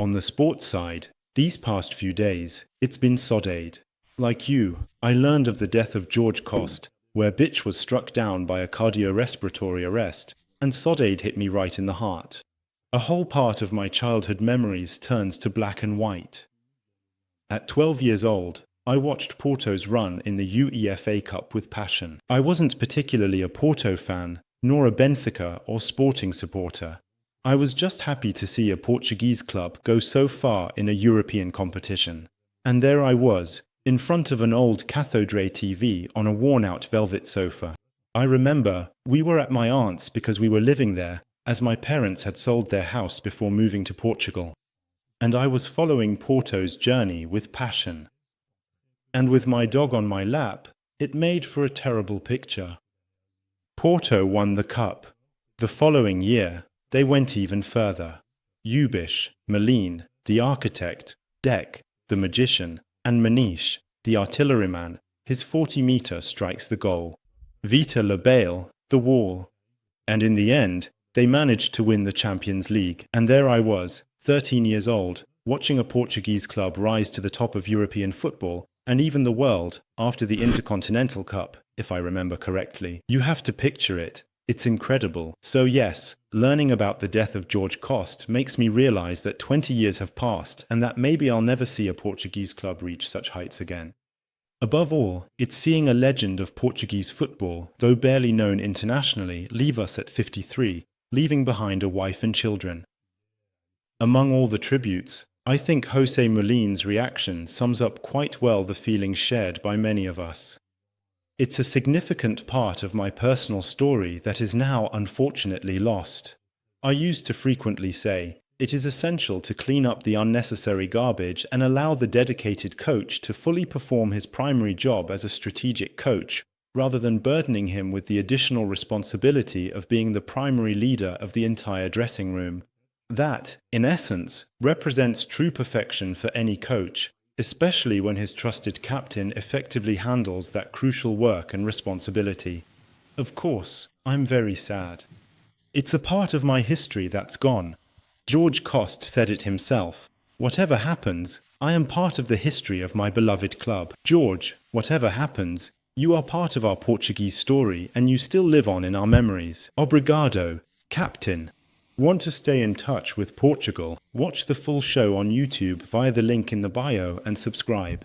On the sports side, these past few days, it's been Saudade. Like you, I learned of the death of George Cost, where Bitch was struck down by a cardiorespiratory arrest, and Saudade hit me right in the heart. A whole part of my childhood memories turns to black and white. At 12 years old, I watched Porto's run in the UEFA Cup with passion. I wasn't particularly a Porto fan, nor a Benfica or Sporting supporter. I was just happy to see a Portuguese club go so far in a European competition. And there I was, in front of an old cathode ray TV on a worn-out velvet sofa. I remember we were at my aunt's because we were living there, as my parents had sold their house before moving to Portugal. And I was following Porto's journey with passion. And with my dog on my lap, it made for a terrible picture. Porto won the cup. The following year, they went even further. Ubish, Malin, the architect, Dek, the magician, and Manish, the artilleryman, his 40-meter strikes the goal. Vita Labale, the wall. And in the end, they managed to win the Champions League. And there I was, 13 years old, watching a Portuguese club rise to the top of European football, and even the world, after the Intercontinental Cup, if I remember correctly. You have to picture it. It's incredible. So yes, learning about the death of George Cost makes me realize that 20 years have passed and that maybe I'll never see a Portuguese club reach such heights again. Above all, it's seeing a legend of Portuguese football, though barely known internationally, leave us at 53, leaving behind a wife and children. Among all the tributes, I think Jose Mourinho's reaction sums up quite well the feeling shared by many of us. It's a significant part of my personal story that is now unfortunately lost. I used to frequently say, it is essential to clean up the unnecessary garbage and allow the dedicated coach to fully perform his primary job as a strategic coach, rather than burdening him with the additional responsibility of being the primary leader of the entire dressing room. That, in essence, represents true perfection for any coach, especially when his trusted captain effectively handles that crucial work and responsibility. Of course, I'm very sad. It's a part of my history that's gone. George Cost said it himself. Whatever happens, I am part of the history of my beloved club. George, whatever happens, you are part of our Portuguese story and you still live on in our memories. Obrigado, Captain. Want to stay in touch with Portugal? Watch the full show on YouTube via the link in the bio and subscribe.